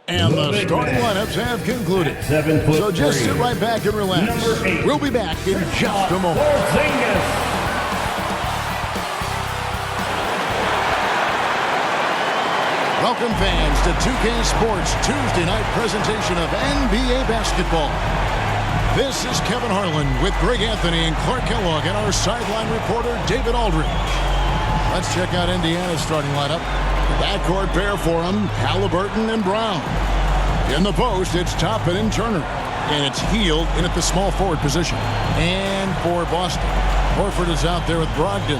And the starting lineups have concluded. So just sit right back and relax. We'll be back in just a moment. Welcome fans to 2K Sports Tuesday night presentation of NBA basketball. This is Kevin Harlan with Greg Anthony and Clark Kellogg and our sideline reporter David Aldridge. Let's check out Indiana's starting lineup. The backcourt pair for them, Halliburton and Brown. In the post, it's Toppin and Turner. And it's Hield in at the small forward position. And for Boston, Horford is out there with Brogdon.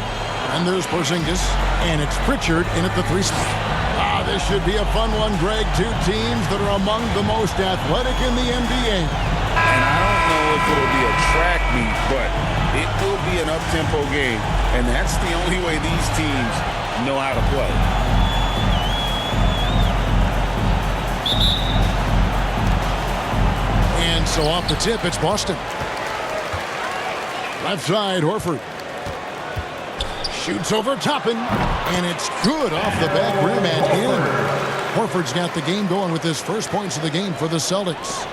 And there's Porzingis. And it's Pritchard in at the 3 spot. This should be a fun one, Greg. Two teams that are among the most athletic in the NBA. And I don't know if it'll be a track meet, but it will be an up-tempo game. And that's the only way these teams know how to play. And so off the tip, it's Boston. Left side, Horford. Shoots over Toppin, and it's good off the back rim and in. Horford's got the game going with his first points of the game for the Celtics.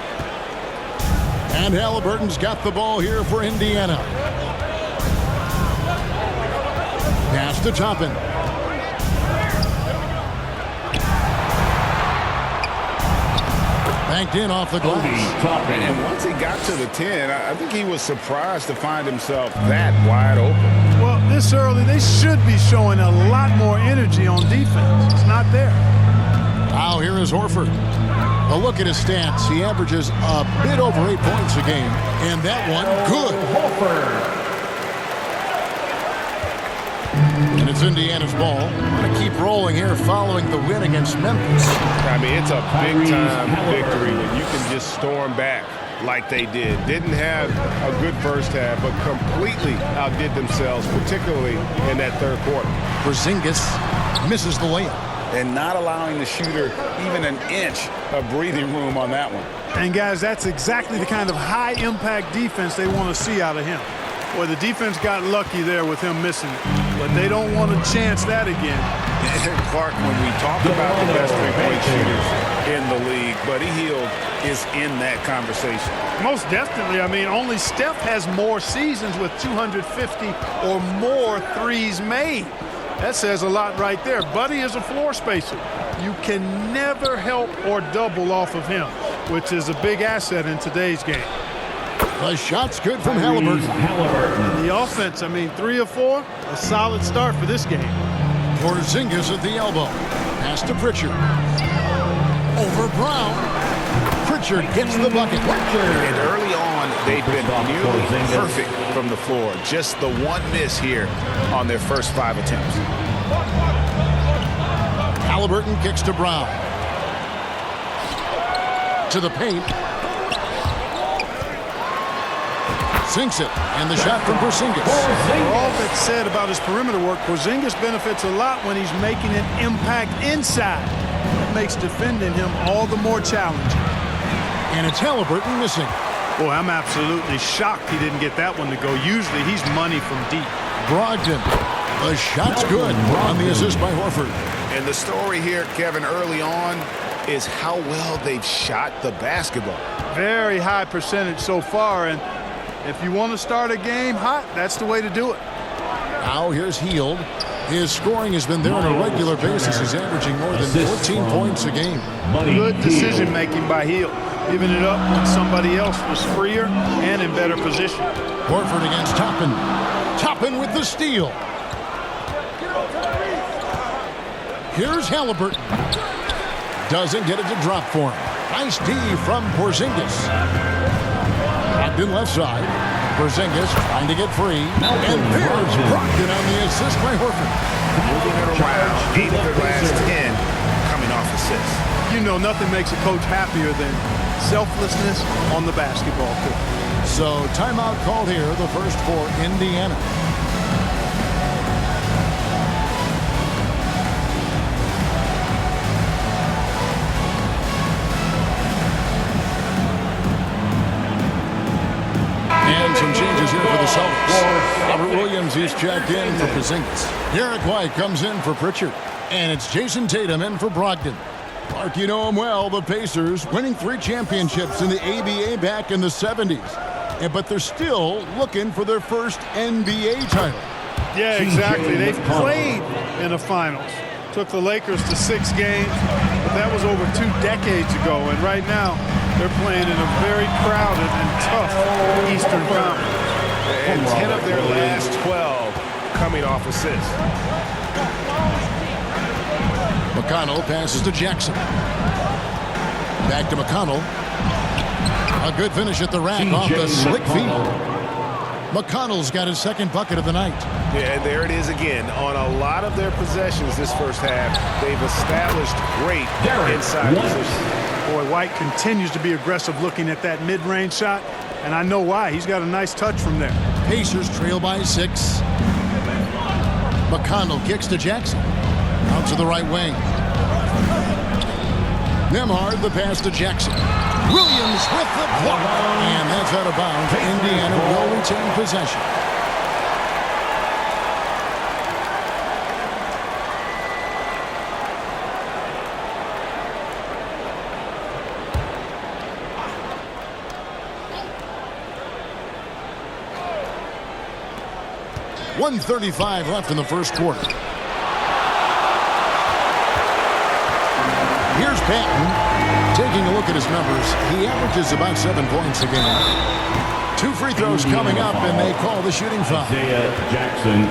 And Halliburton's got the ball here for Indiana. Pass to Toppin. Banked in off the glass. And once he got to the 10, I think he was surprised to find himself that wide open. Well, this early, they should be showing a lot more energy on defense. It's not there. Now here is Horford. A look at his stats. He averages a bit over 8 points a game. And that one, good. Horford. And it's Indiana's ball. Want to keep rolling here following the win against Memphis. I mean, it's a big-time victory when you can just storm back like they did. Didn't have a good first half, but completely outdid themselves, particularly in that third quarter. Porzingis misses the layup. And not allowing the shooter even an inch of breathing room on that one. And, guys, that's exactly the kind of high-impact defense they want to see out of him. Well, the defense got lucky there with him missing it, but they don't want to chance that again. Clark, when we talk about the best three-point shooters in the league, Buddy Hield is in that conversation. Most definitely. I mean, only Steph has more seasons with 250 or more threes made. That says a lot right there. Buddy is a floor spacer. You can never help or double off of him, which is a big asset in today's game. The shot's good from Halliburton. And the offense, I mean, 3 of 4, a solid start for this game. Porzingis at the elbow. Pass to Pritchard. Over Brown. Pritchard gets the bucket. And early on, they've been nearly perfect from the floor. Just the one miss here on their first 5 attempts. Halliburton kicks to Brown. To the paint. Sinks it, and the shot from Porzingis. For all that's said about his perimeter work, Porzingis benefits a lot when he's making an impact inside. That makes defending him all the more challenging. And it's Halliburton missing. Boy, I'm absolutely shocked he didn't get that one to go. Usually he's money from deep. Brogdon. The shot's good on the assist by Horford. And the story here, Kevin, early on is how well they've shot the basketball. Very high percentage so far, and if you want to start a game hot, that's the way to do it. Now here's Hield. His scoring has been there on a regular basis. He's averaging more than 14 points a game. Good decision-making by Hield, giving it up when somebody else was freer and in better position. Horford against Toppin. Toppin with the steal. Here's Halliburton. Doesn't get it to drop for him. Nice D from Porzingis. Brogdon left side. Porzingis trying to get free. And there's Brogdon on the assist by Horford. Moving it around, 8 of their last 10 coming off assists. You know, nothing makes a coach happier than selflessness on the basketball court. So timeout called here, the first for Indiana. And some changes here for the Celtics. Robert Williams, he's checked in for Porzingis. Derek White comes in for Pritchard. And it's Jason Tatum in for Brogdon. Clark, you know him well, the Pacers winning 3 championships in the ABA back in the 70s. But they're still looking for their first NBA title. Yeah, exactly. They've played in the finals. Took the Lakers to 6 games, but that was over 2 decades ago. And right now, they're playing in a very crowded and tough Eastern Conference. And 10 of their last 12 coming off assists. McConnell passes to Jackson. Back to McConnell. A good finish at the rack off the slick feed. McConnell's got his second bucket of the night. Yeah, and there it is again. On a lot of their possessions this first half, they've established great inside position. Boy, White continues to be aggressive looking at that mid-range shot, and I know why. He's got a nice touch from there. Pacers trail by 6. McConnell kicks to Jackson. Out to the right wing. Nembhard, the pass to Jackson. Williams with the block. And that's out of bounds. Indiana will retain possession. .135 left in the first quarter. Here's Patton taking a look at his numbers. He averages about 7 points a game. 2 free throws coming up, and they call the shooting foul. Jackson,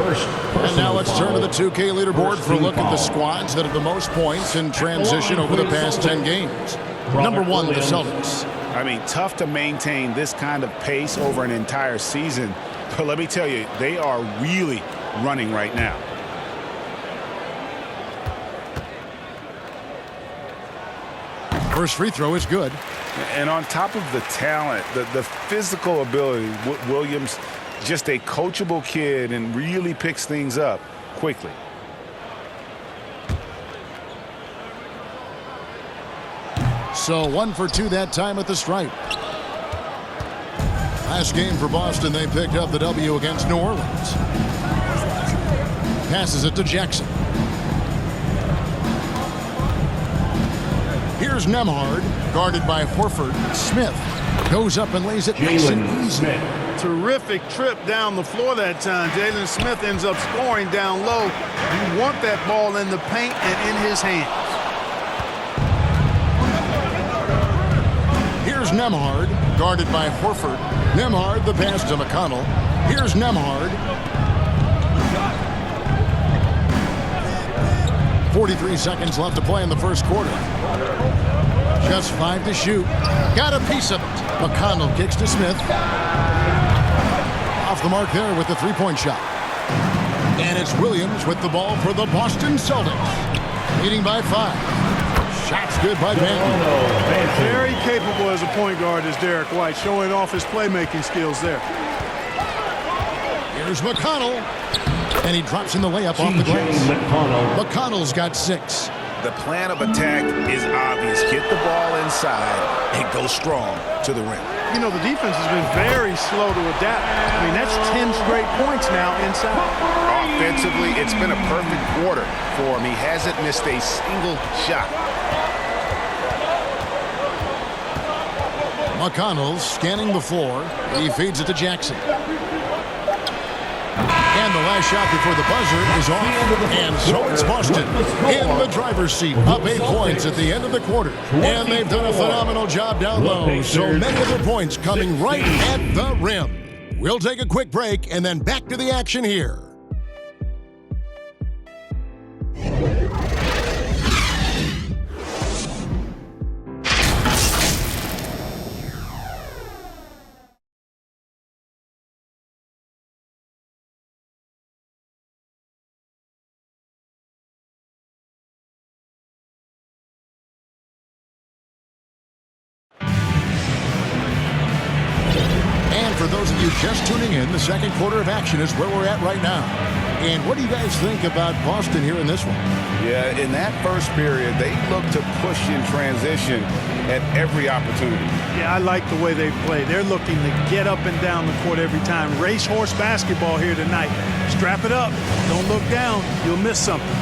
first. And now let's turn to the 2K leaderboard for a look at the squads that have the most points in transition over the past 10 games. Number 1, the Celtics. I mean, tough to maintain this kind of pace over an entire season. But let me tell you, they are really running right now. First free throw is good. And on top of the talent, the physical ability, Williams, just a coachable kid and really picks things up quickly. So 1 for 2 that time at the stripe. Last game for Boston, they picked up the W against New Orleans. Passes it to Jackson. Here's Nembhard, guarded by Horford. Smith goes up and lays it nice and easy. Terrific trip down the floor that time. Jalen Smith ends up scoring down low. You want that ball in the paint and in his hands. Here's Nembhard, guarded by Horford. Nembhard, the pass to McConnell. Here's Nembhard. 43 seconds left to play in the first quarter. Just 5 to shoot. Got a piece of it. McConnell kicks to Smith. Off the mark there with the three-point shot. And it's Williams with the ball for the Boston Celtics. Leading by 5. Shots good by Banton. Very capable as a point guard is Derek White, showing off his playmaking skills there. Here's McConnell. And he drops in the layup off the glass. McConnell's got 6. The plan of attack is obvious. Get the ball inside and go strong to the rim. you know, the defense has been very slow to adapt. I mean, that's 10 straight points now inside. Offensively, it's been a perfect quarter for him. He hasn't missed a single shot. McConnell scanning the floor. He feeds it to Jackson. And the last shot before the buzzer is off. And so it's Boston in the driver's seat, up 8 points at the end of the quarter. And they've done a phenomenal job down low. So many of their points coming right at the rim. We'll take a quick break and then back to the action here. For those of you just tuning in, the second quarter of action is where we're at right now. And what do you guys think about Boston here in this one? Yeah, in that first period, they look to push in transition at every opportunity. Yeah, I like the way they play. They're looking to get up and down the court every time. Racehorse basketball here tonight. Strap it up. Don't look down. You'll miss something.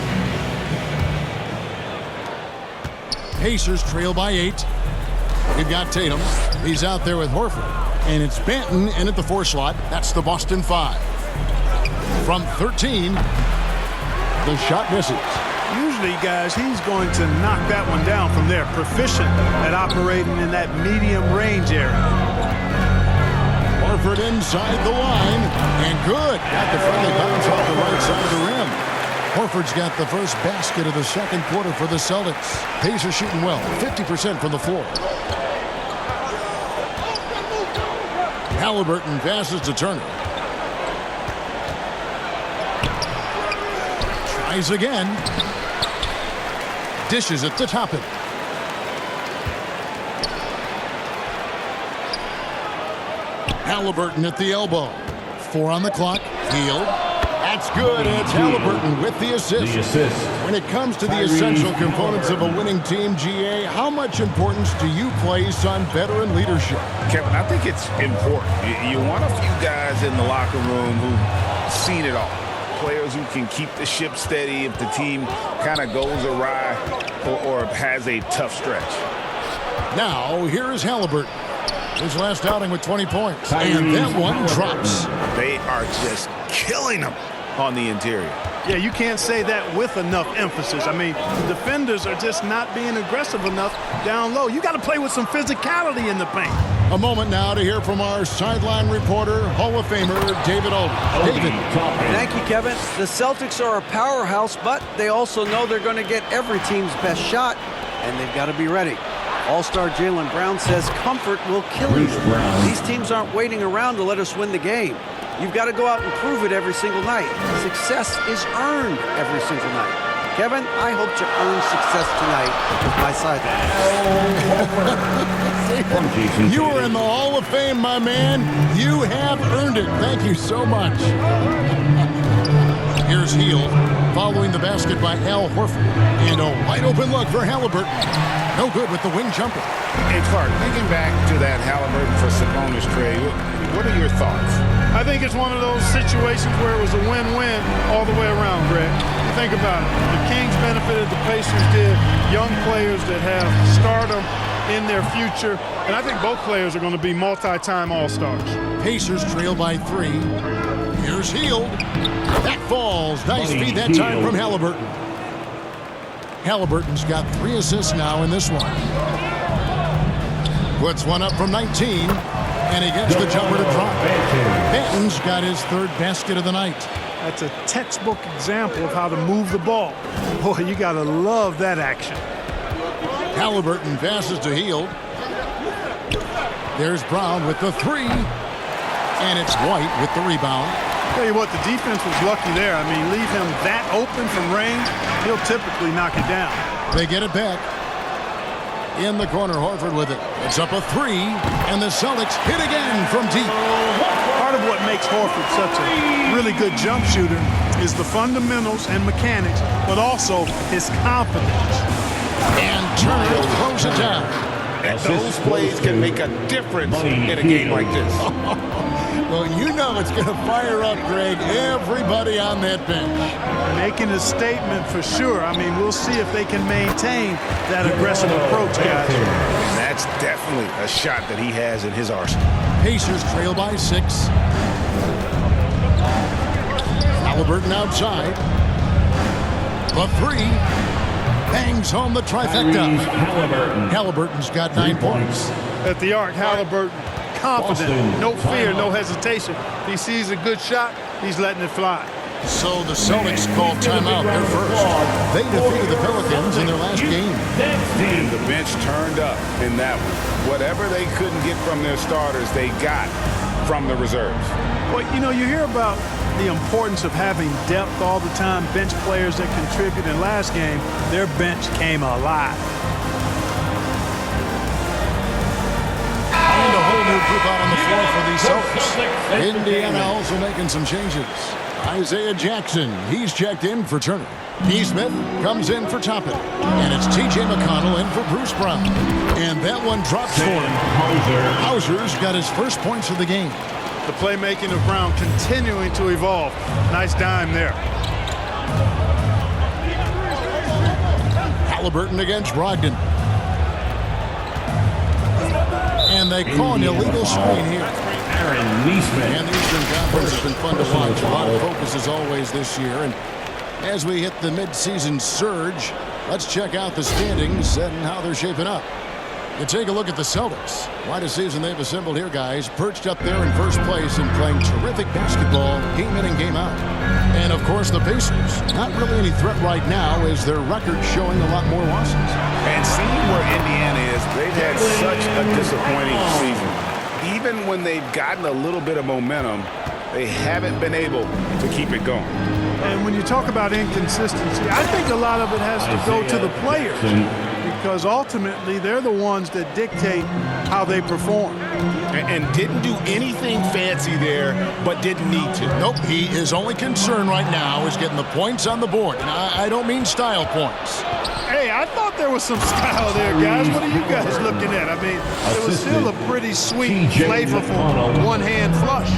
Pacers trail by 8. We've got Tatum. He's out there with Horford. And it's Banton in at the 4 slot. That's the Boston 5. From 13, the shot misses. Usually, guys, he's going to knock that one down from there. Proficient at operating in that medium range area. Horford inside the line. And good. Got the friendly bounce off the right side of the rim. Horford's got the first basket of the second quarter for the Celtics. Pacers shooting well, 50% from the floor. Halliburton passes to Turner. Tries again. Dishes it to Toppin. Halliburton at the elbow. 4 on the clock. Hield. That's good, and it's Halliburton with the assist. When it comes to the essential components of a winning team, GA, how much importance do you place on veteran leadership? Kevin, I think it's important. You want a few guys in the locker room who've seen it all. Players who can keep the ship steady if the team kind of goes awry or has a tough stretch. Now, here is Halliburton. His last outing with 20 points. And that one drops. They are just killing them on the interior. Yeah, you can't say that with enough emphasis. I mean, the defenders are just not being aggressive enough down low. You got to play with some physicality in the paint. A moment now to hear from our sideline reporter, Hall of Famer David Aldridge. David. Thank you, Kevin. The Celtics are a powerhouse, but they also know they're going to get every team's best shot, and they've got to be ready. All-star Jaylen Brown says comfort will kill you. These teams aren't waiting around to let us win the game. You've got to go out and prove it every single night. Success is earned every single night. Kevin, I hope to earn success tonight with my sideline. You are in the Hall of Fame, my man. You have earned it. Thank you so much. Here's Hield following the basket by Al Horford. And a wide open look for Halliburton. No good with the wing jumper. Hey, Clark, thinking back to that Halliburton for Sabonis trade, what are your thoughts? I think it's one of those situations where it was a win-win all the way around, Greg. You think about it. The Kings benefited, the Pacers did. Young players that have stardom in their future. And I think both players are going to be multi-time All-Stars. Pacers trail by 3. Here's Hield. That falls. Nice feed that time from Halliburton. Halliburton's got 3 assists now in this one. Puts one up from 19. And he gets the jumper to drop. Banton's got his 3rd basket of the night. That's a textbook example of how to move the ball. Boy, you got to love that action. Halliburton passes to Hield. There's Brown with the 3. And it's White with the rebound. Tell you what, the defense was lucky there. I mean, leave him that open from range, he'll typically knock it down. They get it back. In the corner, Horford with it. It's up a 3, and the Celtics hit again from deep. Part of what makes Horford such a really good jump shooter is the fundamentals and mechanics, but also his confidence. And Turner throws it down. Those plays can make a difference in a game like this. Well, you know it's going to fire up, Greg, everybody on that bench. Making a statement for sure. I mean, we'll see if they can maintain that aggressive approach, guys. And that's definitely a shot that he has in his arsenal. Pacers trail by 6. Halliburton outside. The 3. Bangs home the trifecta. Halliburton's got 9 points. At the arc, Halliburton, confident, no fear, no hesitation. If he sees a good shot, he's letting it fly. So the Celtics called timeout their first. They defeated the Pelicans in their last game. And the bench turned up in that one. Whatever they couldn't get from their starters, they got from the reserves. Well, you know, you hear about the importance of having depth all the time, bench players that contribute. In last game, their bench came alive. And a whole new group out on the floor for these Celtics. Indiana also making some changes. Isaiah Jackson, he's checked in for Turner. Neesmith comes in for Toppin. And it's T.J. McConnell in for Bruce Brown. And that one drops for him. Hauser's got his first points of the game. The playmaking of Brown continuing to evolve. Nice dime there. Halliburton against Brogdon. And they call an illegal screen here. And the Eastern Conference has been fun to watch. A lot of focus as always this year. And as we hit the mid-season surge, let's check out the standings and how they're shaping up. You take a look at the Celtics. Quite a season they've assembled here, guys. Perched up there in first place and playing terrific basketball game in and game out. And, of course, the Pacers. Not really any threat right now as their record showing a lot more losses. And seeing where Indiana is, they've had such a disappointing season. Even when they've gotten a little bit of momentum, they haven't been able to keep it going. And when you talk about inconsistency, I think a lot of it has to go to the players. Because ultimately, they're the ones that dictate how they perform. And didn't do anything fancy there, but didn't need to. Nope, his only concern right now is getting the points on the board. And I don't mean style points. Hey, I thought there was some style there, guys. What are you guys looking at? I mean, it was still a pretty sweet, flavorful one-hand flush.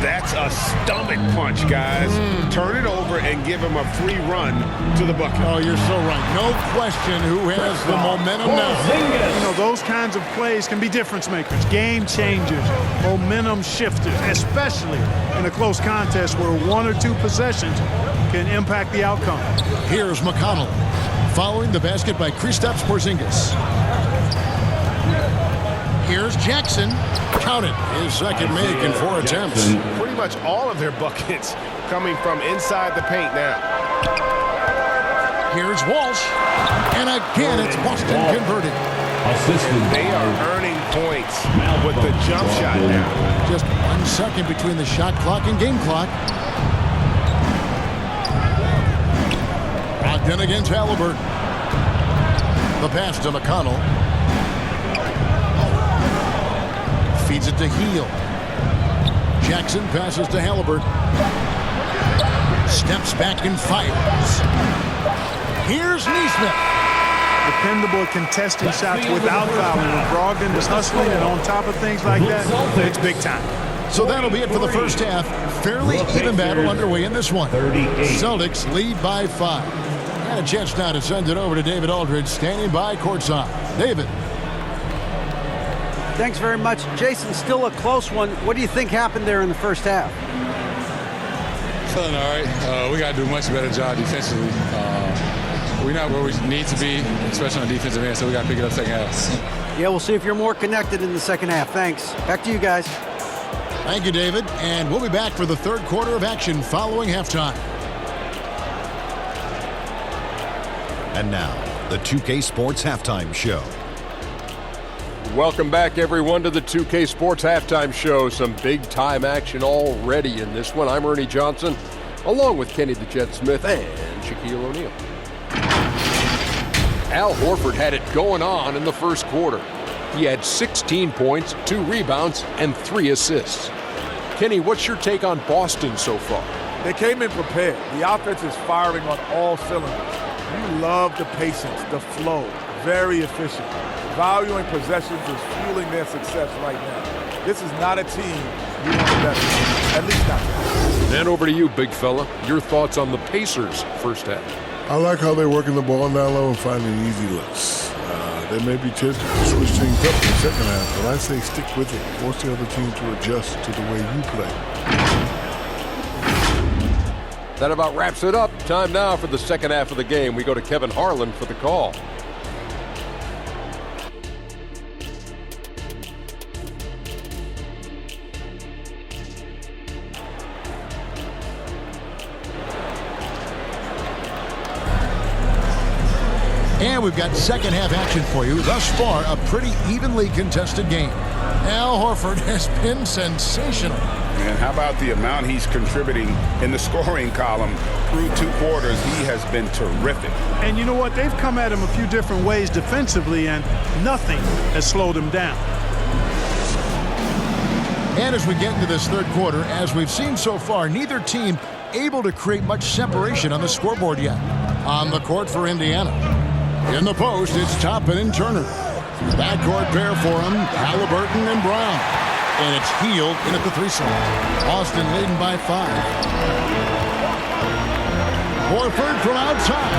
That's a stomach punch, guys. Turn it over and give him a free run to the bucket. Oh, you're so right. No question who has the momentum now. You know, those kinds of plays can be difference makers, game changers, momentum shifters, especially in a close contest where 1 or 2 possessions can impact the outcome. Here's McConnell, following the basket by Kristaps Porzingis. Here's Jackson. Count it. His second make in 4 attempts. Pretty much all of their buckets coming from inside the paint now. Here's Walsh. And again, it's Boston converted. They are earning points with the jump shot now. Just 1 second between the shot clock and game clock. Brogdon against Halliburton. The pass to McConnell. Feeds it to Heel. Jackson passes to Halliburton. Steps back and fires. Here's Neesmith. Dependable contesting shots without fouling. When Brogdon is hustling and on top of things like that, it's big time. So that'll be it for the first half. Fairly even battle underway in this one. Celtics lead by 5. Had a chance now to send it over to David Aldridge, standing by courtside. David. Thanks very much. Jason, still a close one. What do you think happened there in the first half? Feeling all right. We got to do a much better job defensively. We're not where we need to be, especially on the defensive end, so we got to pick it up second half. Yeah, we'll see if you're more connected in the second half. Thanks. Back to you guys. Thank you, David. And we'll be back for the third quarter of action following halftime. And now, the 2K Sports Halftime Show. Welcome back, everyone, to the 2K Sports Halftime Show. Some big-time action already in this one. I'm Ernie Johnson, along with Kenny the Jet Smith and Shaquille O'Neal. Al Horford had it going on in the first quarter. He had 16 points, 2 rebounds, and 3 assists. Kenny, what's your take on Boston so far? They came in prepared. The offense is firing on all cylinders. You love the patience, the flow, very efficient. Valuing possessions is fueling their success right now. This is not a team you want to bet on, at least not now. Then over to you, big fella. Your thoughts on the Pacers' first half? I like how they're working the ball down low and finding easy looks. They may be tempted to switch things up in the second half, but I say stick with it. Force the other team to adjust to the way you play. That about wraps it up. Time now for the second half of the game. We go to Kevin Harlan for the call. And we've got second half action for you. Thus far, a pretty evenly contested game. Al Horford has been sensational. And how about the amount he's contributing in the scoring column through 2 quarters? He has been terrific. And you know what? They've come at him a few different ways defensively, and nothing has slowed him down. And as we get into this third quarter, as we've seen so far, neither team able to create much separation on the scoreboard yet. On the court for Indiana. In the post, it's Toppin and Turner. Backcourt pair for him, Halliburton and Brown. And it's Hield in at the 3-slot. Boston leading by 5. Horford from outside.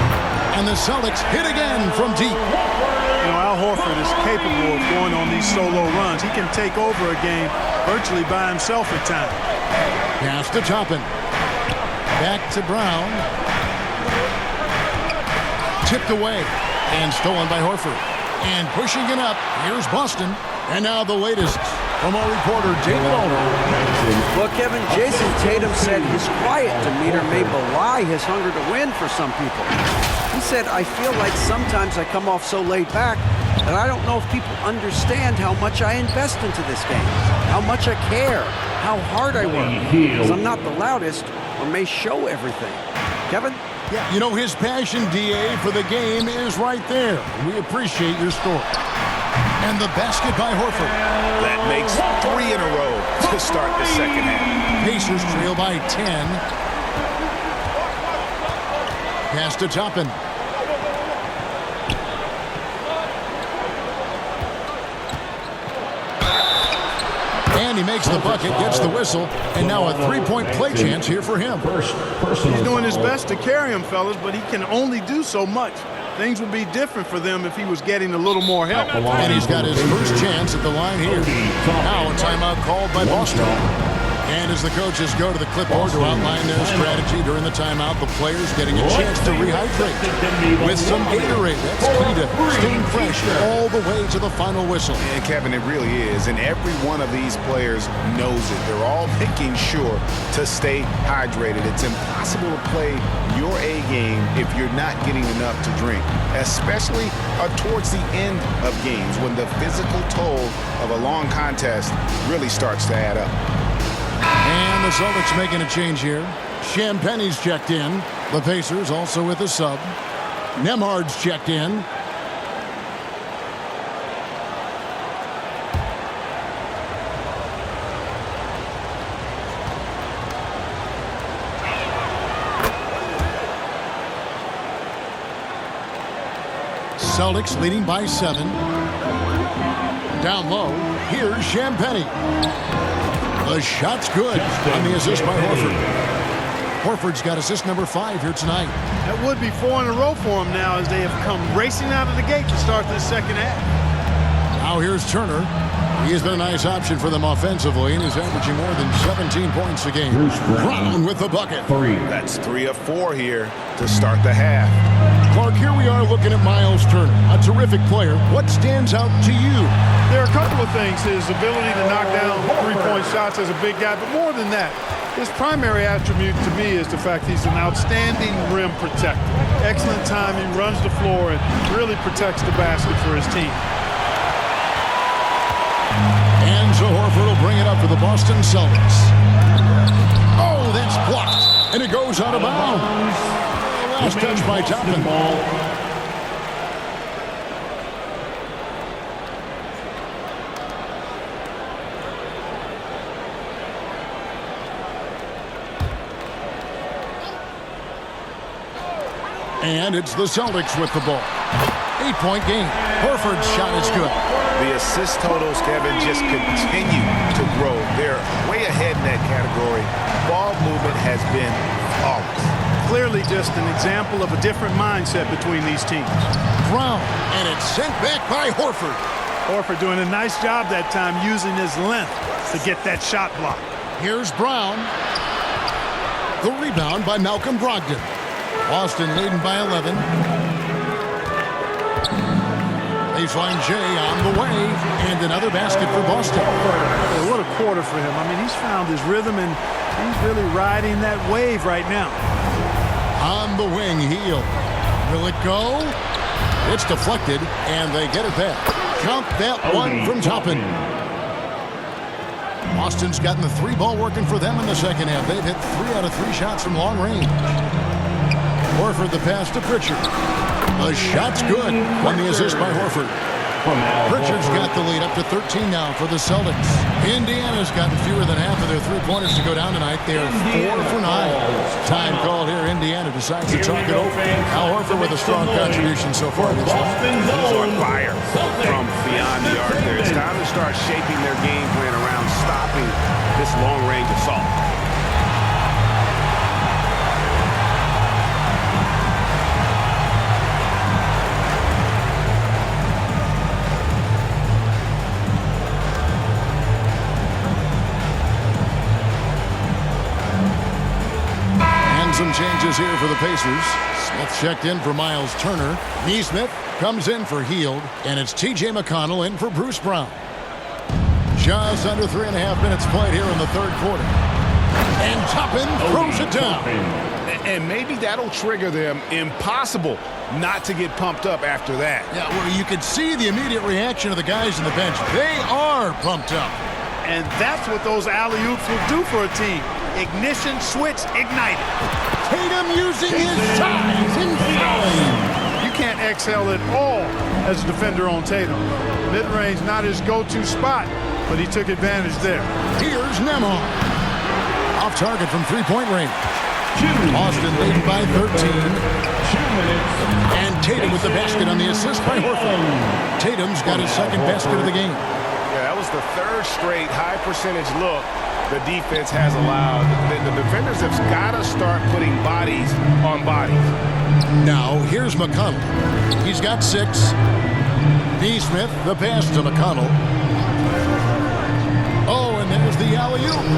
And the Celtics hit again from deep. You know, Al Horford is capable of going on these solo runs. He can take over a game virtually by himself at times. Pass to Toppin. Back to Brown. Tipped away. And stolen by Horford. And pushing it up, here's Boston. And now the latest from our reporter, David Aldridge. Well, Kevin, Jason Tatum said his quiet demeanor may belie his hunger to win for some people. He said, I feel like sometimes I come off so laid back that I don't know if people understand how much I invest into this game, how much I care, how hard I work, because I'm not the loudest or may show everything. Kevin? Yeah, you know, his passion, DA, for the game is right there. We appreciate your story. And the basket by Horford. That makes 3 in a row to start the second half. Pacers trail by 10. Pass to Toppin. And he makes the bucket, gets the whistle, and now a 3-point play chance here for him. He's doing his best to carry him, fellas, but he can only do so much. Things would be different for them if he was getting a little more help. And he's got his first chance at the line here. Now a timeout called by Boston. And as the coaches go to the clipboard to outline their strategy during the timeout, the players getting a chance to rehydrate with some Gatorade. That's key to staying fresh all the way to the final whistle. And Kevin, it really is. And every one of these players knows it. They're all making sure to stay hydrated. It's impossible to play your A game if you're not getting enough to drink, especially towards the end of games when the physical toll of a long contest really starts to add up. And the Celtics making a change here. Champagne's checked in. The Pacers also with a sub. Nemhard's checked in. Celtics leading by 7. Down low, here's Champagne. The shot's good on the assist by Horford. Horford's got assist number 5 here tonight. That would be 4 in a row for him now as they have come racing out of the gate to start this second half. Now here's Turner. He has been a nice option for them offensively, and he's averaging more than 17 points a game. Brown with the bucket. 3. That's 3 of 4 here to start the half. Clark, here we are looking at Miles Turner, a terrific player. What stands out to you? There are a couple of things. His ability to knock down three-point shots as a big guy, but more than that, his primary attribute to me is the fact he's an outstanding rim protector. Excellent timing, runs the floor, and really protects the basket for his team. And so Horford will bring it up for the Boston Celtics. Oh, that's blocked, and it goes out of bounds. Last touch by Toppin. And it's the Celtics with the ball. 8-point game. Horford's shot is good. The assist totals, Kevin, just continue to grow. They're way ahead in that category. Ball movement has been flawless. Clearly just an example of a different mindset between these teams. Brown, and it's sent back by Horford. Horford doing a nice job that time using his length to get that shot block. Here's Brown. The rebound by Malcolm Brogdon. Boston leading by 11. Baseline J on the way, and another basket for Boston. Yeah, what a quarter for him. I mean, he's found his rhythm, and he's really riding that wave right now. On the wing, Hield. Will it go? It's deflected, and they get it back. Count that one from Toppin. Boston's gotten the 3-ball working for them in the second half. They've hit 3 out of 3 shots from long range. Horford the pass to Pritchard. The shot's good. Won the assist by Horford. Pritchard's got the lead up to 13 now for the Celtics. Indiana's gotten fewer than half of their 3-pointers to go down tonight. They are 4 for 9. Time called here. Indiana decides to talk it over. Al Horford with a strong contribution so far this one. He's on fire from beyond the arc there. It's time to start shaping their game plan around stopping this long-range assault. Some changes here for the Pacers. Smith checked in for Miles Turner. Neesmith comes in for Hield, and it's T.J. McConnell in for Bruce Brown. Just under 3.5 minutes played here in the third quarter. And Toppin throws it down. And maybe that'll trigger them. Impossible not to get pumped up after that. Yeah, well, you could see the immediate reaction of the guys on the bench. They are pumped up. And that's what those alley-oops will do for a team. Ignition, switch, ignited. Tatum using his size and fouling. You can't exhale at all as a defender on Tatum. Mid-range, not his go-to spot, but he took advantage there. Here's Nembhard. Off target from 3-point range. Boston leading by 13. And Tatum with the basket on the assist by Horford. Tatum's got his second basket of the game. Yeah, that was the third straight high-percentage look the defense has allowed. The defenders have got to start putting bodies on bodies. Now, here's McConnell. He's got 6. Neesmith, the pass to McConnell. Oh, and there's the alley-oop.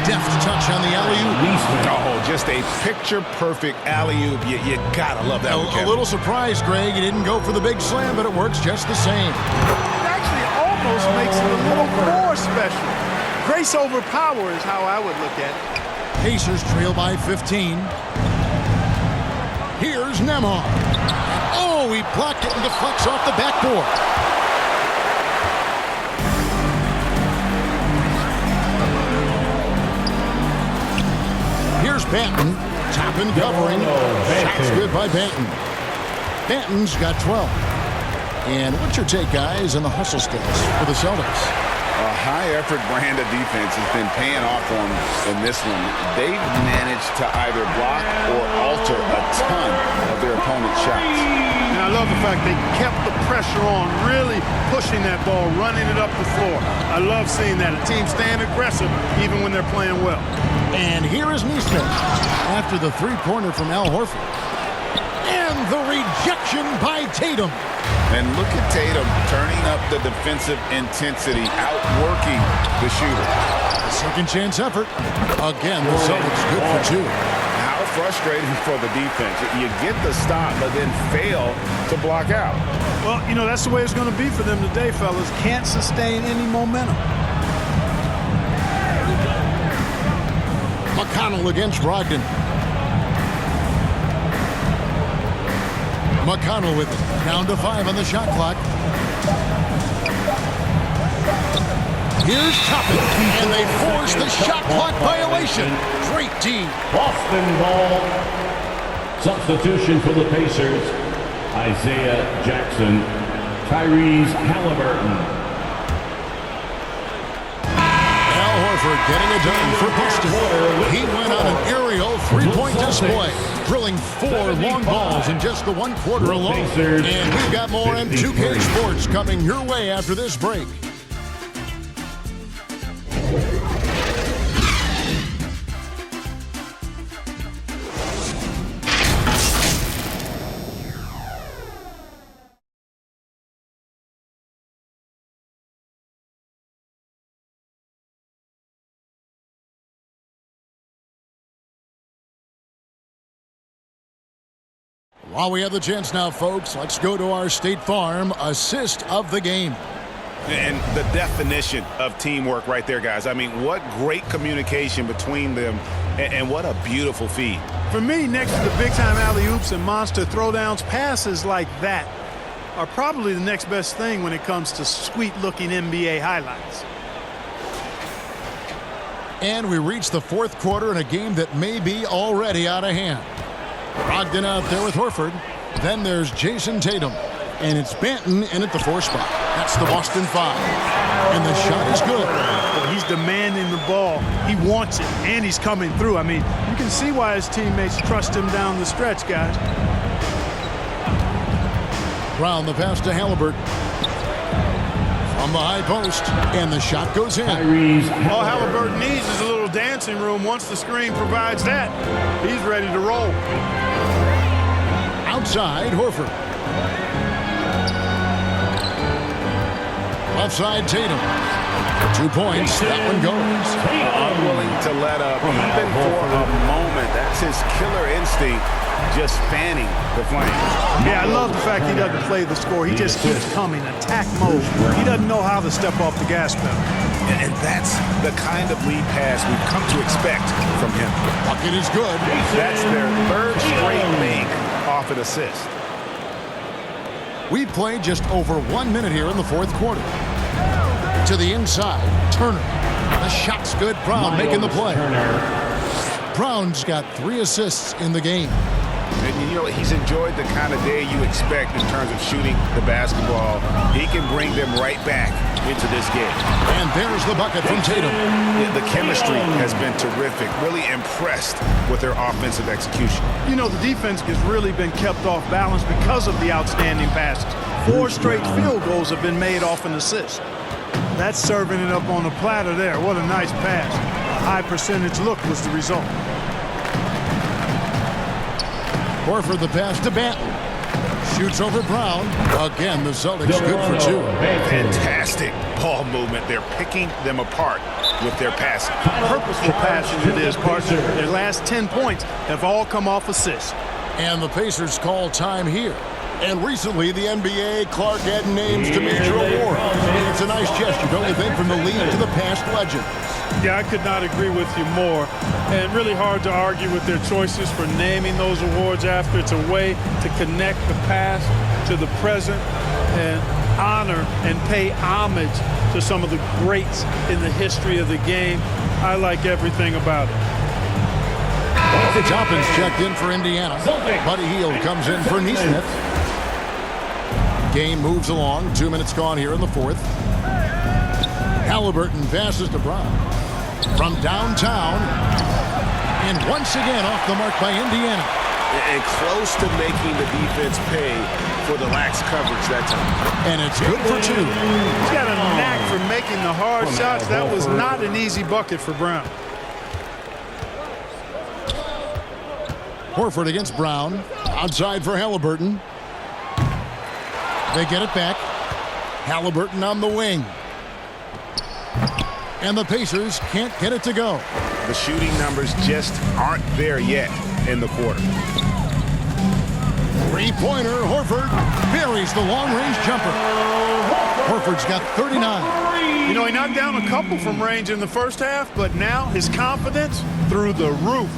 Deft touch on the alley-oop. Oh, just a picture-perfect alley-oop. You got to love that one, A little surprised, Greg. He didn't go for the big slam, but it works just the same. It actually almost makes it a little more special. Grace over power is how I would look at it. Pacers trail by 15. Here's Nembhard. Oh, he blocked it and deflects off the backboard. Here's Banton. Toppin covering. Shots good by Banton. Banton's got 12. And what's your take, guys, on the hustle skills for the Celtics? A high-effort brand of defense has been paying off for them in this one. They've managed to either block or alter a ton of their opponent's shots. And I love the fact they kept the pressure on, really pushing that ball, running it up the floor. I love seeing that. A team staying aggressive even when they're playing well. And here is Neesmith after the 3-pointer from Al Horford. And the rejection by Tatum. And look at Tatum turning up the defensive intensity, outworking the shooter. Second chance effort. Again, the Celtics good for 2. How frustrating for the defense. You get the stop, but then fail to block out. Well, you know, that's the way it's going to be for them today, fellas. Can't sustain any momentum. McConnell against Brogdon. McConnell with it. Down to 5 on the shot clock. Here's Toppin, and they force the shot clock violation. Great D. Boston ball. Substitution for the Pacers. Isaiah Jackson. Tyrese Halliburton. Al Horford Horford getting it done for Boston. He went on an aerial three-point display, drilling 4 long balls in just the 1 quarter alone. And we've got more M2K Sports coming your way after this break. While we have the chance now, folks, let's go to our State Farm assist of the game. And the definition of teamwork right there, guys. I mean, what great communication between them, and what a beautiful feed. For me, next to the big-time alley-oops and monster throwdowns, passes like that are probably the next best thing when it comes to sweet-looking NBA highlights. And we reach the 4th quarter in a game that may be already out of hand. Brogdon out there with Horford. Then there's Jason Tatum. And it's Banton in at the 4 spot. That's the Boston 5. And the shot is good. Well, he's demanding the ball. He wants it, and he's coming through. I mean, you can see why his teammates trust him down the stretch, guys. Brown, the pass to Halliburton. From the high post. And the shot goes in. All Halliburton needs is a little dancing room. Once the screen provides that, he's ready to roll. Outside, Horford. Left side, Tatum. 2 points. That one goes. Unwilling to let up, even for a moment. That's his killer instinct, just fanning the flames. Yeah, I love the fact he doesn't play the score. He just keeps coming, attack mode. He doesn't know how to step off the gas pedal. And that's the kind of lead pass we've come to expect from him. Bucket is good. That's their 3rd straight make off an assist. We played just over 1 minute here in the 4th quarter. To the inside, Turner. The shot's good. Brown making the play. Brown's got 3 assists in the game. And you know, he's enjoyed the kind of day you expect in terms of shooting the basketball. He can bring them right back into this game. And there's the bucket from Tatum. The chemistry has been terrific. Really impressed with their offensive execution. You know, the defense has really been kept off balance because of the outstanding passes. 4 straight field goals have been made off an assist. That's serving it up on the platter there. What a nice pass. A high percentage look was the result. Horford the pass to Banton. Shoots over Brown. Again, the Celtics good for 2. Fantastic ball movement. They're picking them apart with their passing. Purposeful passes it is, partner. Their last 10 points have all come off assists. And the Pacers call time here. And recently, the NBA, Clark added names to major awards. It's a nice gesture, don't you think, from the league to the past legends. Yeah, I could not agree with you more. And really hard to argue with their choices for naming those awards after. It's a way to connect the past to the present and honor and pay homage to some of the greats in the history of the game. I like everything about it. Toppin's checked in for Indiana. Buddy Hield comes in for Neesmith. Game moves along. 2 minutes gone here in the 4th. Halliburton passes to Brown. From downtown. And once again off the mark by Indiana. And close to making the defense pay for the lax coverage that time. And it's good for 2. He's got a knack for making the hard shots. That was not an easy bucket for Brown. Horford against Brown. Outside for Halliburton. They get it back. Halliburton on the wing. And the Pacers can't get it to go. The shooting numbers just aren't there yet in the quarter. Three-pointer, Horford buries the long-range jumper. Horford's got 39. You know, he knocked down a couple from range in the first half, but now his confidence through the roof.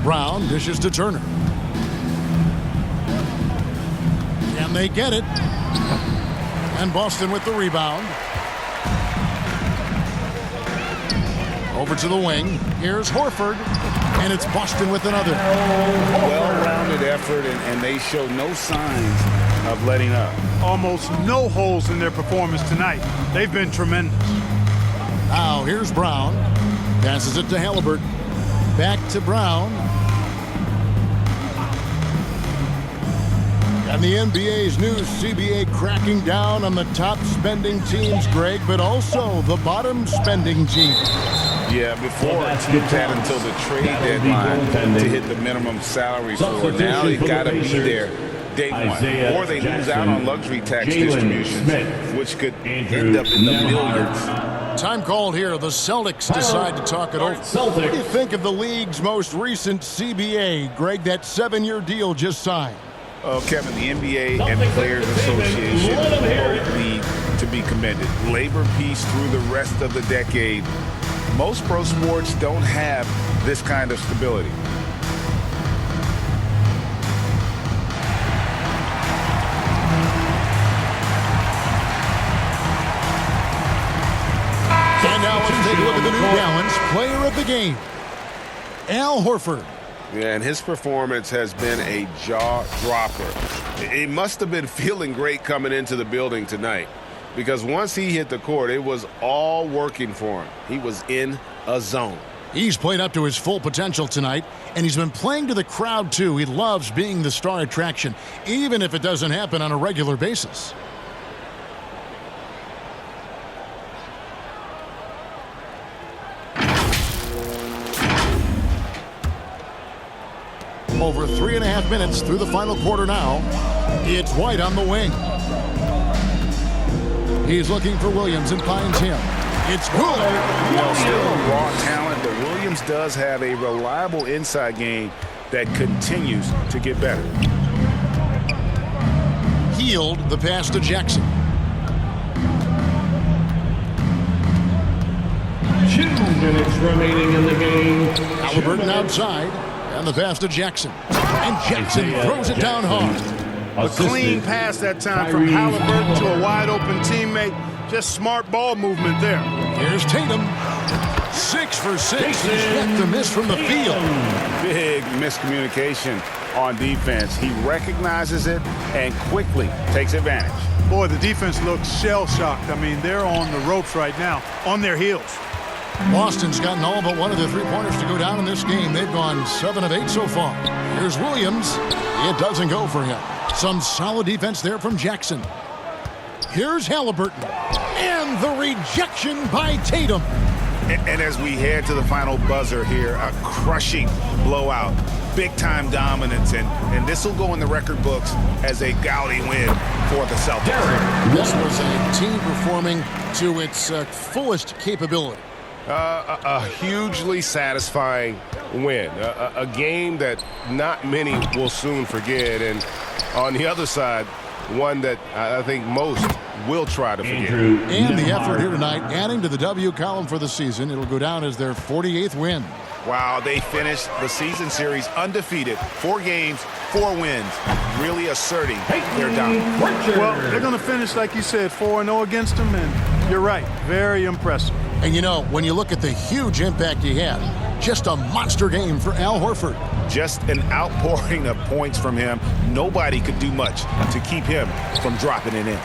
Brown dishes to Turner. And they get it. And Boston with the rebound. Over to the wing. Here's Horford. And it's Boston with another. Well-rounded effort, and they show no signs of letting up. Almost no holes in their performance tonight. They've been tremendous. Now here's Brown. Passes it to Halliburton. Back to Brown. And the NBA's new CBA cracking down on the top spending teams, Greg, but also the bottom spending teams. Yeah, before teams had until the trade deadline to hit the minimum salary floor. Now they've got to be there day one, or they lose out on luxury tax distributions, which could end up in the millions. Time called here. The Celtics decide to talk it over. What do you think of the league's most recent CBA, Greg, that 7-year deal just signed? Kevin, the NBA and the Players Association both need to be commended. Labor peace through the rest of the decade. Most pro sports don't have this kind of stability. And now let's take a look at the New Balance Player of the Game, Al Horford. Yeah, and his performance has been a jaw-dropper. He must have been feeling great coming into the building tonight, because once he hit the court, it was all working for him. He was in a zone. He's played up to his full potential tonight, and he's been playing to the crowd, too. He loves being the star attraction, even if it doesn't happen on a regular basis. Over 3.5 minutes through the final quarter now. It's White on the wing. He's looking for Williams and finds him. It's good. Still raw talent, but Williams does have a reliable inside game that continues to get better. Healed the pass to Jackson. 2 minutes remaining in the game. Halliburton outside. And the pass to Jackson. And Jackson throws it down hard. A clean pass that time from Halliburton to a wide-open teammate. Just smart ball movement there. Here's Tatum. 6 for 6. He's yet to miss from the field. Big miscommunication on defense. He recognizes it and quickly takes advantage. Boy, the defense looks shell-shocked. I mean, they're on the ropes right now, on their heels. Boston's gotten all but one of the three-pointers to go down in this game. They've gone 7 of 8 so far. Here's Williams. It doesn't go for him. Some solid defense there from Jackson. Here's Halliburton. And the rejection by Tatum. And as we head to the final buzzer here, a crushing blowout. Big-time dominance, and this will go in the record books as a gaudy win for the Celtics. This was a team performing to its fullest capability. A hugely satisfying win. A game that not many will soon forget. And on the other side, one that I think most will try to forget. And the effort here tonight, adding to the W column for the season. It'll go down as their 48th win. Wow, they finished the season series undefeated. 4 games, 4 wins. Really asserting their dominance. Well, they're going to finish, like you said, 4-0 against them, and you're right, very impressive. And you know, when you look at the huge impact he had, just a monster game for Al Horford. Just an outpouring of points from him. Nobody could do much to keep him from dropping it in.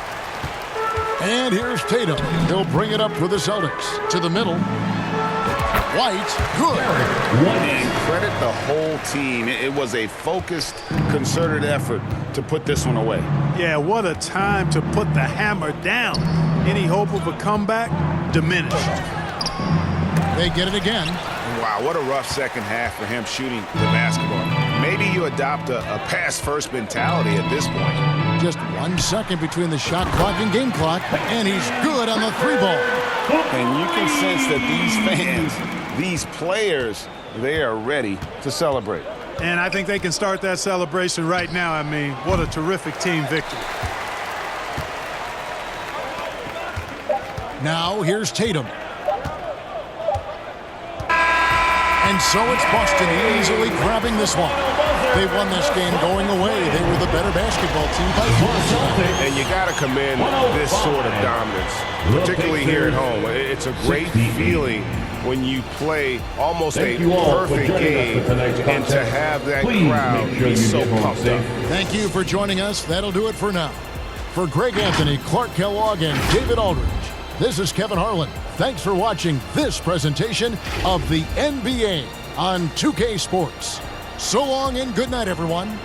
And here's Tatum. He'll bring it up for the Celtics. To the middle. White, good. And credit the whole team. It was a focused, concerted effort to put this one away. Yeah, what a time to put the hammer down. Any hope of a comeback? Diminished. They get it again. Wow, what a rough second half for him shooting the basketball. Maybe you adopt a pass-first mentality at this point. Just 1 second between the shot clock and game clock, and he's good on the 3-ball. And you can sense that these fans, these players, they are ready to celebrate. And I think they can start that celebration right now. I mean, what a terrific team victory. Now here's Tatum. And so it's Boston easily grabbing this one. They won this game going away. They were the better basketball team by far. And you got to commend this sort of dominance, particularly here at home. It's a great feeling when you play almost a perfect game and to have that crowd be so pumped up. Thank you for joining us. That'll do it for now. For Greg Anthony, Clark Kellogg, and David Aldridge, this is Kevin Harlan. thanks for watching this presentation of the NBA on 2K Sports. So long and good night, everyone.